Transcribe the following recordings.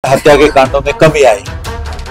हत्या के कांडों में कमी आई।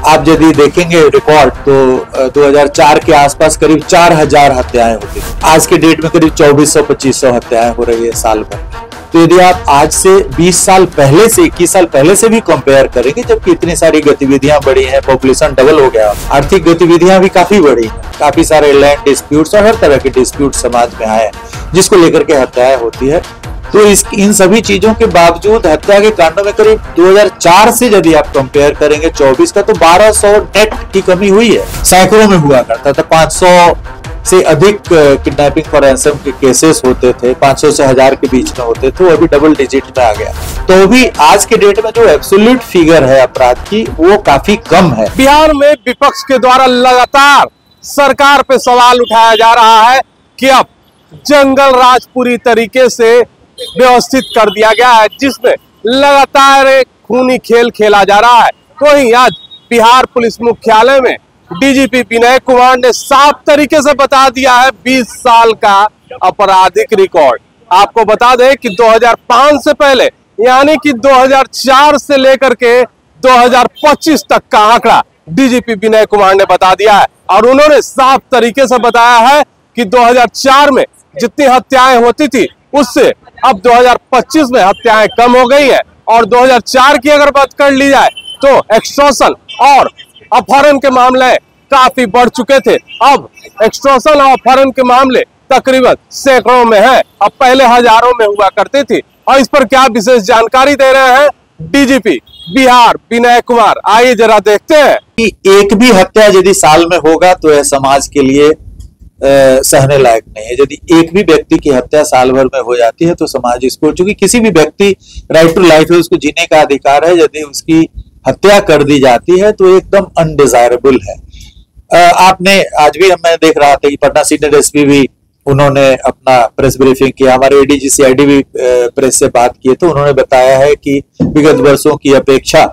आप यदि देखेंगे रिकॉर्ड तो 2004 के आसपास करीब 4000 हत्याएं होती थी। आज के डेट में करीब 2400-2500 हत्याएं हो रही है साल भर। तो यदि आप आज से 20 साल पहले से 21 साल पहले से भी कंपेयर करेंगे, जबकि इतनी सारी गतिविधियां बढ़ी हैं, पॉपुलेशन डबल हो गया, आर्थिक गतिविधियां भी काफी बढ़ी हैं, काफी सारे लैंड डिस्प्यूट्स और हर तरह के डिस्प्यूट समाज में आए जिसको लेकर के हत्याएं होती है। तो इन सभी चीजों के बावजूद हत्या के कांडों में करीब 2004 से यदि आप कंपेयर करेंगे 24 का, तो 1200 नेट की कमी हुई है। सैकड़ों में हुआ करता था, 500 से अधिक किडनैपिंग फॉर रैंसम के केसेस होते थे, 500 से 1000 के बीच में होते थे, वो अभी डबल डिजिट में आ गया। तो भी आज के डेट में जो एब्सोल्यूट फिगर है अपराध की, वो काफी कम है। बिहार में विपक्ष के द्वारा लगातार सरकार पे सवाल उठाया जा रहा है कि अब जंगल राज पूरी तरीके से व्यवस्थित कर दिया गया है, जिसमें लगातार एक खूनी खेल खेला जा रहा है। तो ही आज बिहार पुलिस मुख्यालय में डीजीपी विनय कुमार ने साफ तरीके से बता दिया है 20 साल का आपराधिक रिकॉर्ड। आपको बता दें कि 2005 से पहले यानी कि 2004 से लेकर के 2025 तक का आंकड़ा डीजीपी विनय कुमार ने बता दिया है, और उन्होंने साफ तरीके से बताया है कि 2004 में जितनी हत्याएं होती थी उससे अब 2025 में हत्याएं कम हो गई है। और 2004 की अगर बात कर ली जाए तो एक्सटॉर्शन और अपहरण के मामले काफी बढ़ चुके थे। अब एक्सटॉर्शन और अपहरण के मामले तकरीबन सैकड़ों में है, अब पहले हजारों में हुआ करती थी। और इस पर क्या विशेष जानकारी दे रहे हैं डीजीपी बिहार विनय कुमार, आइए जरा देखते हैं। एक भी हत्या यदि साल में होगा तो यह समाज के लिए सहने लायक नहीं है। यदि एक भी व्यक्ति की हत्या साल भर में हो जाती है तो समाज इसको, चूंकि किसी भी व्यक्ति राइट टू लाइफ है, उसको जीने का अधिकार है, यदि उसकी हत्या कर दी जाती है तो एकदम अनडिजायरेबल है। आपने आज भी मैं देख रहा था कि पटना सीनियर एसपी भी उन्होंने अपना प्रेस ब्रीफिंग किया, हमारे एडीजी सीआईडी भी प्रेस से बात किए, तो उन्होंने बताया है कि विगत वर्षों की अपेक्षा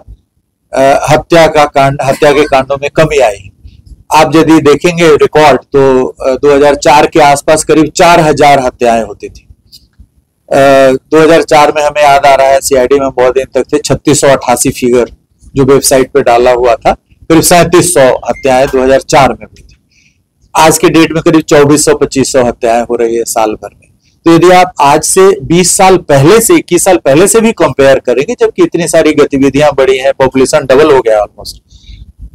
हत्या के कांडों में कमी आई। आप यदि देखेंगे रिकॉर्ड तो 2004 के आसपास करीब 4000 हत्याएं होती थी। 2004 में हमें याद आ रहा है सीआईडी में बहुत दिन तक थे 3688 फिगर जो वेबसाइट पे डाला हुआ था, करीब 3700 हत्याएं 2004 में हुई थी। आज के डेट में करीब 2400-2500 हत्याएं हो रही है साल भर में। तो यदि आप आज से 20 साल पहले से 21 साल पहले से भी कंपेयर करेंगे, जबकि इतनी सारी गतिविधियां बढ़ी हैं, पॉपुलेशन डबल हो गया ऑलमोस्ट,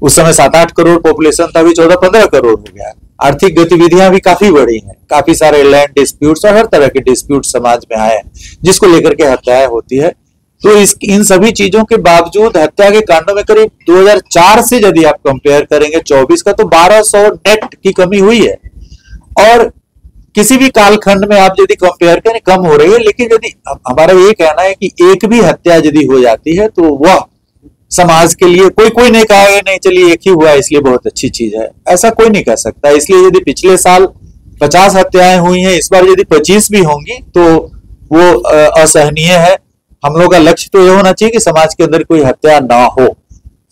उस समय 7-8 करोड़ पॉपुलेशन था, अभी 14-15 करोड़ हो गया। आर्थिक गतिविधियां भी काफी बढ़ी हैं, काफी सारे लैंड डिस्प्यूट्स और हर तरह के डिस्प्यूट समाज में आए हैं जिसको लेकर के हत्याएं होती है। तो इन सभी चीजों के बावजूद हत्या के कांडों में करीब 2004 से यदि आप कंपेयर करेंगे 24 का, तो 1200 नेट की कमी हुई है। और किसी भी कालखंड में आप यदि कंपेयर करें कम हो रही है, लेकिन यदि हमारा ये कहना है कि एक भी हत्या यदि हो जाती है तो वह समाज के लिए कोई नहीं कहेगा नहीं चलिए एक ही हुआ इसलिए बहुत अच्छी चीज है, ऐसा कोई नहीं कह सकता। इसलिए यदि पिछले साल 50 हत्याएं हुई हैं, इस बार यदि 25 भी होंगी तो वो असहनीय है। हम लोग का लक्ष्य तो ये होना चाहिए कि समाज के अंदर कोई हत्या ना हो।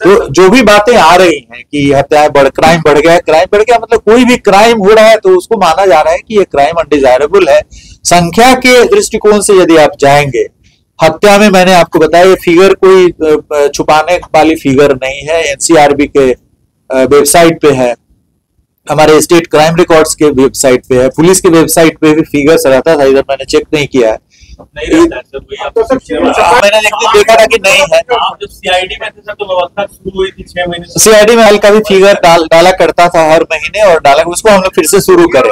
तो जो भी बातें आ रही हैं कि हत्याएं क्राइम बढ़ गया मतलब कोई भी क्राइम हो रहा है तो उसको माना जा रहा है कि ये क्राइम अनडिजायरेबल है। संख्या के दृष्टिकोण से यदि आप जाएंगे, हत्या में मैंने आपको बताया ये फिगर कोई छुपाने वाली फिगर नहीं है, एनसीआरबी के वेबसाइट पे है, हमारे स्टेट क्राइम रिकॉर्ड्स के वेबसाइट पे है, पुलिस के वेबसाइट पे भी फिगर्स रहता था, इधर मैंने चेक नहीं किया है। मैंने देखा था कि नहीं है। सीआईडी में तो व्यवस्था शुरू हुई थी 6 महीने से। सीआईडी में हल्का भी फिगर डाला करता था हर महीने, और डाला उसको हम लोग फिर से शुरू करें।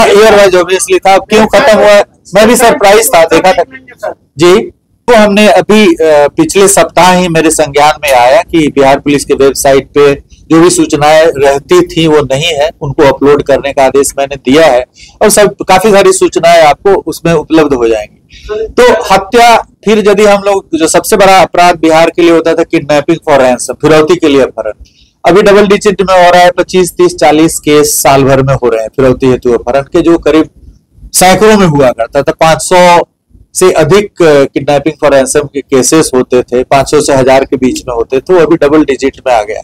ईयर वाइज ऑब्वियसली था, क्यों खत्म हुआ मैं भी सरप्राइज था, देखा था जी। तो हमने अभी पिछले सप्ताह ही मेरे संज्ञान में आया कि बिहार पुलिस के वेबसाइट पे जो भी सूचनाएं रहती थी वो नहीं है, उनको अपलोड करने का आदेश मैंने दिया है, और सब काफी सारी सूचनाएं आपको उसमें उपलब्ध हो जाएंगी। तो हत्या, फिर यदि हम लोग, जो सबसे बड़ा अपराध बिहार के लिए होता था किडनैपिंग फॉर रैंसम, फिरौती के लिए अपहरण, अभी डबल डिजिट में हो रहा है, 25, 30, 40 केस साल भर में हो रहे हैं फिरौती हेतु अपहरण के, जो करीब सैकड़ों में हुआ करता था। 500 से अधिक किडनैपिंग फॉर रैंसम के केसेस होते थे, 500 से 1000 के बीच में होते थे, वो अभी डबल डिजिट में आ गया।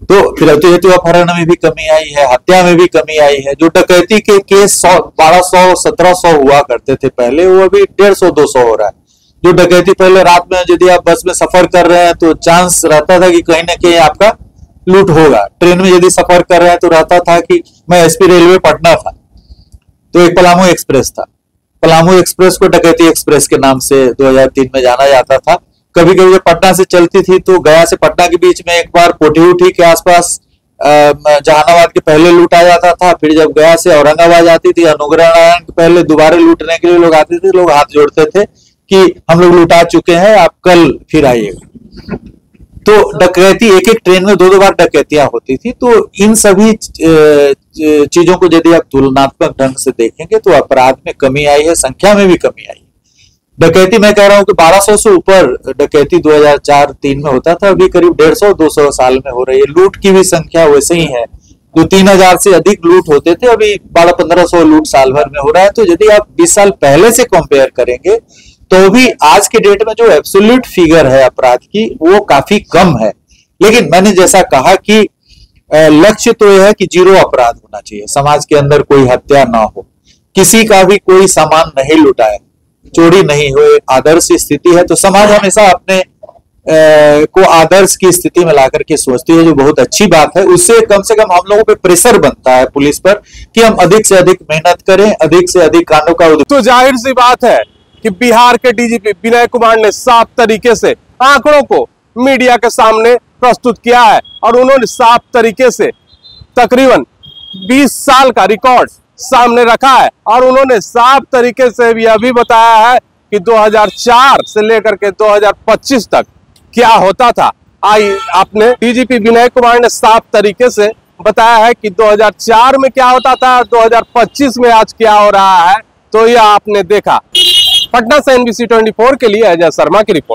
तो फिरौती हेतु अपहरण में भी कमी आई है, हत्या में भी कमी आई है। जो डकैती के केस 1200, 1700 हुआ करते थे पहले, वो अभी 150, 200 हो रहा है। जो डकैती पहले रात में यदि आप बस में सफर कर रहे हैं तो चांस रहता था कि कहीं ना कहीं आपका लूट होगा। ट्रेन में यदि सफर कर रहे हैं तो रहता था कि मैं एसपी रेलवे पटना था तो एक पलामू एक्सप्रेस था, पलामू एक्सप्रेस को डकैती एक्सप्रेस के नाम से 2003 में जाना जाता था। कभी कभी जब पटना से चलती थी तो गया से पटना के बीच में एक बार पोटी के आसपास जहानाबाद के पहले लूटा जाता था। फिर जब गया से औरंगाबाद आती थी, अनुग्रह नारायण के पहले दोबारा लूटने के लिए लोग आते थे, लोग हाथ जोड़ते थे कि हम लोग लुटा चुके हैं, आप कल फिर आइएगा। तो डकैती एक एक ट्रेन में दो बार डकैतियां होती थी। तो इन सभी चीजों को यदि आप तुलनात्मक ढंग से देखेंगे तो अपराध में कमी आई है, संख्या में भी कमी आई है। डकैती मैं कह रहा हूं कि 1200 से ऊपर डकैती 2004-03 में होता था, अभी करीब 150-200 साल में हो रही है। लूट की भी संख्या वैसे ही है, जो 3000 से अधिक लूट होते थे अभी 1200-1500 लूट साल भर में हो रहा है। तो यदि आप 20 साल पहले से कंपेयर करेंगे तो भी आज के डेट में जो एब्सोल्यूट फिगर है अपराध की वो काफी कम है। लेकिन मैंने जैसा कहा कि लक्ष्य तो यह है कि जीरो अपराध होना चाहिए, समाज के अंदर कोई हत्या ना हो, किसी का भी कोई सामान नहीं लुटाए, चोरी नहीं हो, आदर्श स्थिति है। तो समाज हमेशा अपने को आदर्श की स्थिति में लाकर के सोचती है, जो बहुत अच्छी बात है। उससे कम से कम हम लोगों पे प्रेशर बनता है पुलिस पर कि हम अधिक से अधिक मेहनत करें, अधिक से अधिक कांडों का। तो जाहिर सी बात है कि बिहार के डीजीपी विनय कुमार ने साफ तरीके से आंकड़ों को मीडिया के सामने प्रस्तुत किया है और उन्होंने साफ तरीके से तकरीबन 20 साल का रिकॉर्ड सामने रखा है और उन्होंने साफ तरीके से यह भी बताया है कि 2004 से लेकर के 2025 तक क्या होता था। आपने डीजीपी विनय कुमार ने साफ तरीके से बताया है कि 2004 में क्या होता था, 2025 में आज क्या हो रहा है। तो यह आपने देखा। पटना से NBC 24 के लिए अजय शर्मा की रिपोर्ट।